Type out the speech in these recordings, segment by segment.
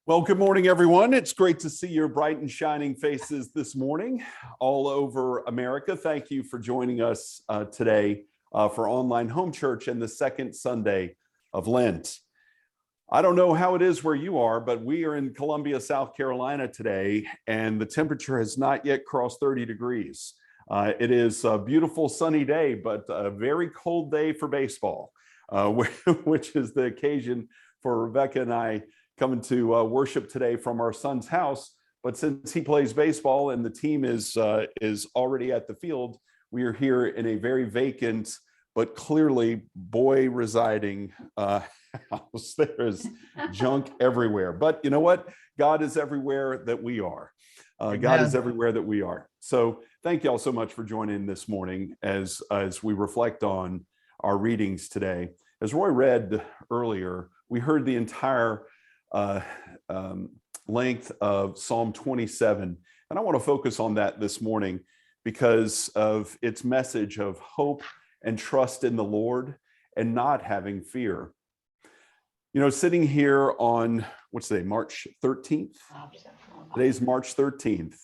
Well, good morning, everyone. It's great to see your bright and shining faces this morning all over America. Thank you for joining us today for online home church and the second Sunday of Lent. I don't know how it is where you are, but we are in Columbia, South Carolina today, and the temperature has not yet crossed 30 degrees. It is a beautiful sunny day, but a very cold day for baseball, which is the occasion for Rebecca and I coming to worship today from our son's house. But since he plays baseball and the team is already at the field, we are here in a very vacant but clearly boy residing house. There is junk everywhere. But you know what? God is everywhere that we are. God is everywhere that we are. So thank you all so much for joining this morning as we reflect on our readings today. As Roy read earlier, we heard the entire length of Psalm 27. And I want to focus on that this morning because of its message of hope and trust in the Lord and not having fear. You know, sitting here on, what's today, March 13th? Today's March 13th.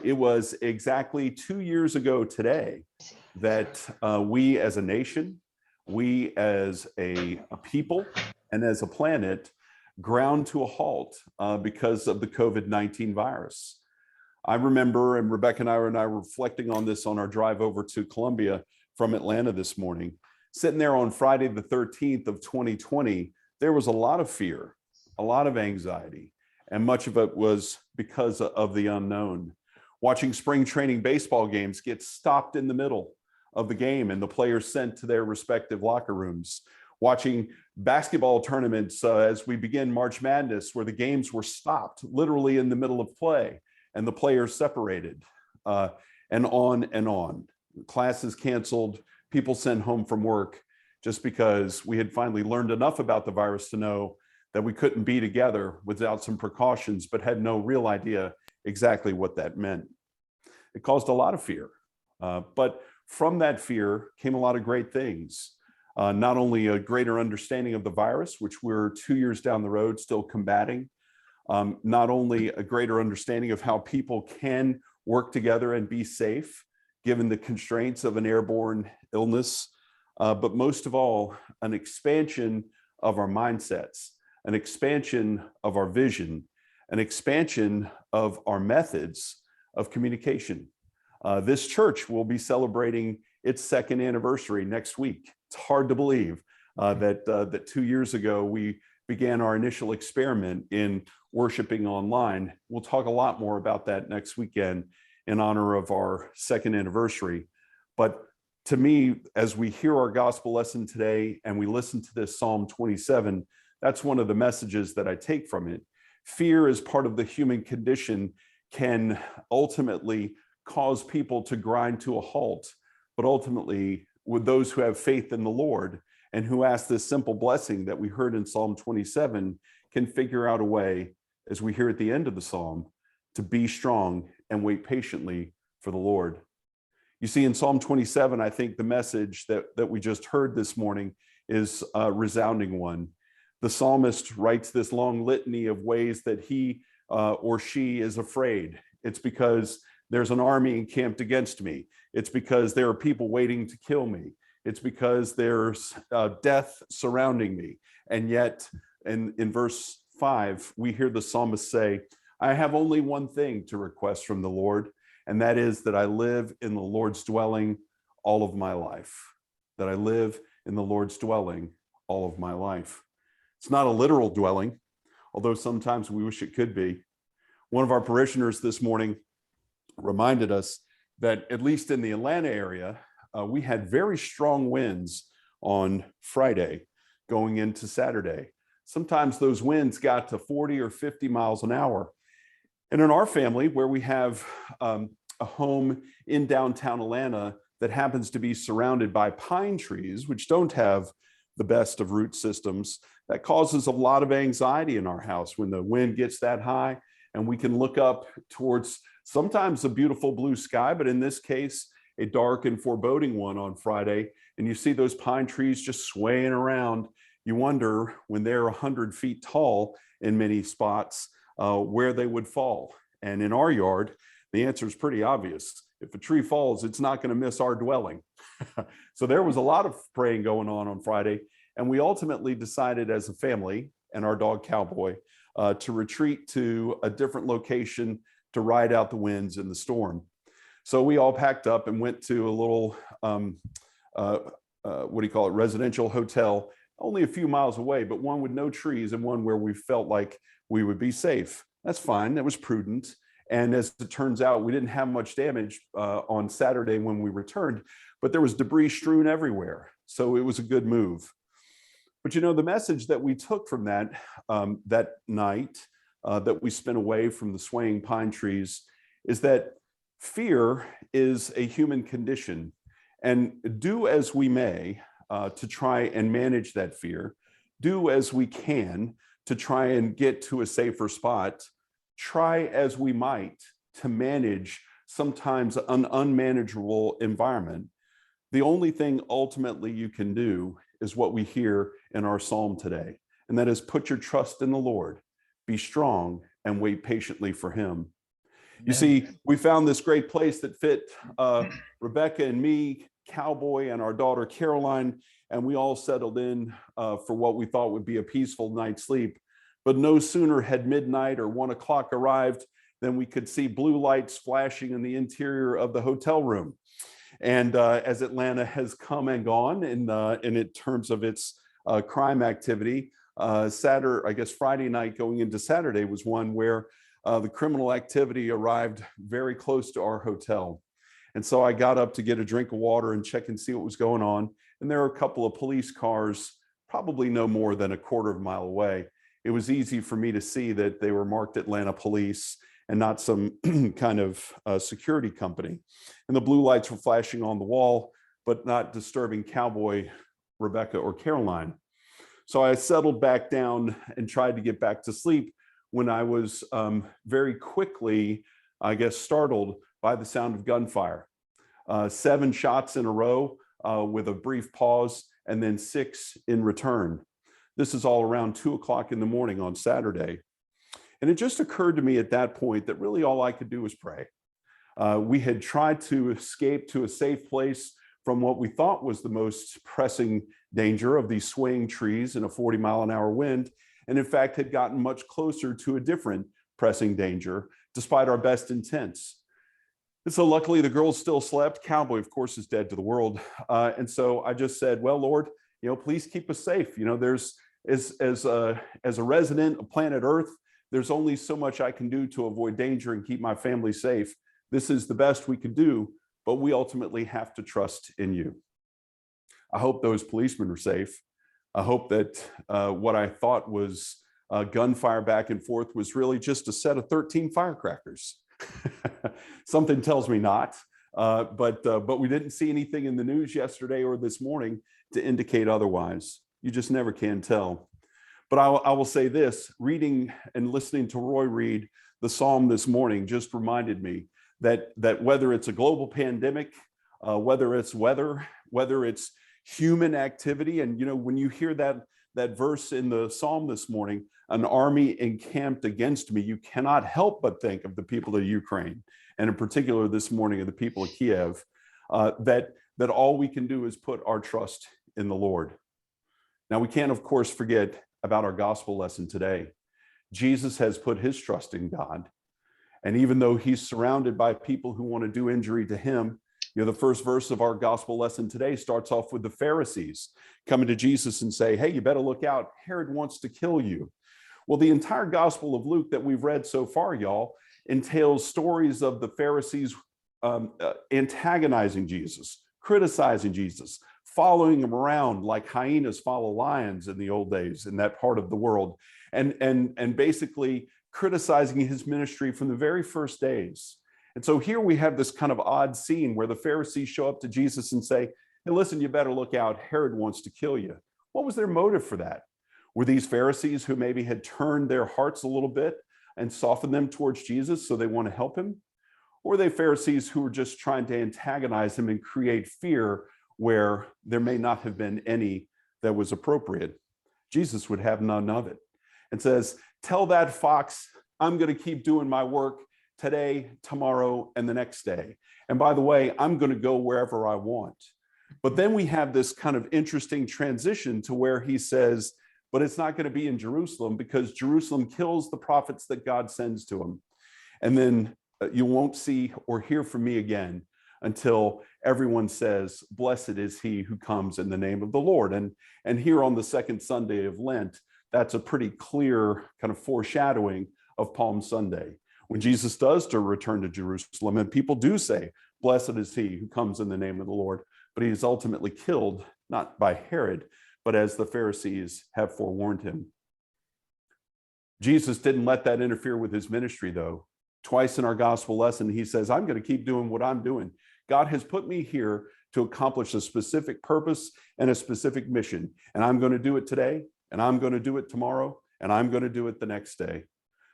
It was exactly 2 years ago today that we as a nation, we as a people, and as a planet ground to a halt because of the COVID-19 virus. I remember, and Rebecca and I were reflecting on this on our drive over to Columbia from Atlanta this morning, sitting there on Friday the 13th of 2020, there was a lot of fear, a lot of anxiety, and much of it was because of the unknown. Watching spring training baseball games get stopped in the middle of the game and the players sent to their respective locker rooms. Watching basketball tournaments as we begin March Madness, where the games were stopped literally in the middle of play and the players separated, and on and on. Classes canceled, people sent home from work just because we had finally learned enough about the virus to know that we couldn't be together without some precautions, but had no real idea exactly what that meant. It caused a lot of fear, but from that fear came a lot of great things. Not only a greater understanding of the virus, which we're 2 years down the road still combating, not only a greater understanding of how people can work together and be safe, given the constraints of an airborne illness, but most of all, an expansion of our mindsets, an expansion of our vision, an expansion of our methods of communication. This church will be celebrating its second anniversary next week. It's hard to believe that 2 years ago we began our initial experiment in worshiping online. We'll talk a lot more about that next weekend in honor of our second anniversary. But to me, as we hear our gospel lesson today and we listen to this Psalm 27, that's one of the messages that I take from it. Fear is part of the human condition, can ultimately cause people to grind to a halt, but ultimately with those who have faith in the Lord and who ask this simple blessing that we heard in Psalm 27 can figure out a way, as we hear at the end of the Psalm, to be strong and wait patiently for the Lord. You see, in Psalm 27, I think the message that we just heard this morning is a resounding one. The psalmist writes this long litany of ways that he or she is afraid. It's because there's an army encamped against me. It's because there are people waiting to kill me. It's because there's death surrounding me. And yet, in verse 5, we hear the psalmist say, I have only one thing to request from the Lord, and that is that I live in the Lord's dwelling all of my life. That I live in the Lord's dwelling all of my life. It's not a literal dwelling, although sometimes we wish it could be. One of our parishioners this morning reminded us that at least in the Atlanta area, we had very strong winds on Friday going into Saturday. Sometimes those winds got to 40 or 50 miles an hour. And in our family, where we have a home in downtown Atlanta that happens to be surrounded by pine trees, which don't have the best of root systems, that causes a lot of anxiety in our house when the wind gets that high and we can look up towards sometimes a beautiful blue sky, but in this case, a dark and foreboding one on Friday. And you see those pine trees just swaying around. You wonder when they're 100 feet tall in many spots, where they would fall. And in our yard, the answer is pretty obvious. If a tree falls, it's not going to miss our dwelling. So there was a lot of praying going on Friday. And we ultimately decided as a family and our dog Cowboy to retreat to a different location to ride out the winds and the storm. So we all packed up and went to a little, residential hotel, only a few miles away, but one with no trees and one where we felt like we would be safe. That's fine. That was prudent. And as it turns out, we didn't have much damage on Saturday when we returned, but there was debris strewn everywhere. So it was a good move. But the message that we took from that night that we spent away from the swaying pine trees is that fear is a human condition, and do as we may to try and manage that fear, do as we can to try and get to a safer spot, try as we might to manage sometimes an unmanageable environment. The only thing ultimately you can do is what we hear in our psalm today, and that is put your trust in the Lord, be strong, and wait patiently for him. You see, we found this great place that fit Rebecca and me, Cowboy, and our daughter Caroline, and we all settled in for what we thought would be a peaceful night's sleep. But no sooner had midnight or 1 o'clock arrived than we could see blue lights flashing in the interior of the hotel room. And as Atlanta has come and gone in terms of its crime activity, Friday night going into Saturday was one where the criminal activity arrived very close to our hotel. And so I got up to get a drink of water and check and see what was going on. And there were a couple of police cars, probably no more than a quarter of a mile away. It was easy for me to see that they were marked Atlanta Police and not some kind of security company. And the blue lights were flashing on the wall, but not disturbing Cowboy, Rebecca, or Caroline. So I settled back down and tried to get back to sleep when I was very quickly, startled by the sound of gunfire. 7 shots in a row with a brief pause, and then 6 in return. This is all around 2 o'clock in the morning on Saturday. And it just occurred to me at that point that really all I could do was pray. We had tried to escape to a safe place from what we thought was the most pressing danger of these swaying trees in a 40-mile-an-hour wind, and in fact had gotten much closer to a different pressing danger, despite our best intents. And so luckily the girls still slept. Cowboy, of course, is dead to the world. And so I just said, well, Lord, please keep us safe. There's as a resident of planet Earth, there's only so much I can do to avoid danger and keep my family safe. This is the best we could do, but we ultimately have to trust in you. I hope those policemen are safe. I hope that what I thought was gunfire back and forth was really just a set of 13 firecrackers. Something tells me not, but we didn't see anything in the news yesterday or this morning to indicate otherwise. You just never can tell. But I will say this, reading and listening to Roy read the psalm this morning just reminded me that whether it's a global pandemic, whether it's weather, whether it's human activity, and when you hear that verse in the psalm this morning, an army encamped against me, you cannot help but think of the people of Ukraine, and in particular this morning of the people of Kiev, that all we can do is put our trust in the Lord. Now, we can't, of course, forget about our gospel lesson today. Jesus has put his trust in God. And even though he's surrounded by people who want to do injury to him, the first verse of our gospel lesson today starts off with the Pharisees coming to Jesus and say, hey, you better look out. Herod wants to kill you. Well, the entire gospel of Luke that we've read so far, y'all, entails stories of the Pharisees antagonizing Jesus, criticizing Jesus, following him around like hyenas follow lions in the old days in that part of the world, and basically criticizing his ministry from the very first days. And so here we have this kind of odd scene where the Pharisees show up to Jesus and say, hey, listen, you better look out. Herod wants to kill you. What was their motive for that? Were these Pharisees who maybe had turned their hearts a little bit and softened them towards Jesus so they want to help him? Or were they Pharisees who were just trying to antagonize him and create fear where there may not have been any that was appropriate? Jesus would have none of it and says, tell that fox, I'm going to keep doing my work today, tomorrow, and the next day. And by the way, I'm going to go wherever I want. But then we have this kind of interesting transition to where he says, but it's not going to be in Jerusalem because Jerusalem kills the prophets that God sends to him. And then you won't see or hear from me again until everyone says, blessed is he who comes in the name of the Lord. And here on the second Sunday of Lent, that's a pretty clear kind of foreshadowing of Palm Sunday, when Jesus does to return to Jerusalem, and people do say, blessed is he who comes in the name of the Lord, but he is ultimately killed, not by Herod, but as the Pharisees have forewarned him. Jesus didn't let that interfere with his ministry, though. Twice in our gospel lesson, he says, I'm going to keep doing what I'm doing. God has put me here to accomplish a specific purpose and a specific mission, and I'm going to do it today, and I'm going to do it tomorrow, and I'm going to do it the next day.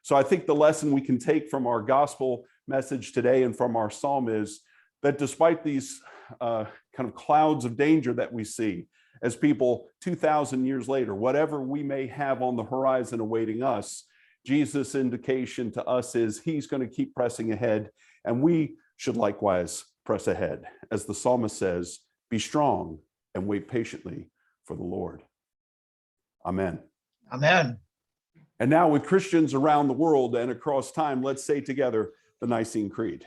So I think the lesson we can take from our gospel message today and from our psalm is that despite these kind of clouds of danger that we see as people 2,000 years later, whatever we may have on the horizon awaiting us, Jesus' indication to us is he's going to keep pressing ahead, and we should likewise press ahead. As the psalmist says, be strong and wait patiently for the Lord. Amen. Amen. And now with Christians around the world and across time, let's say together the Nicene Creed.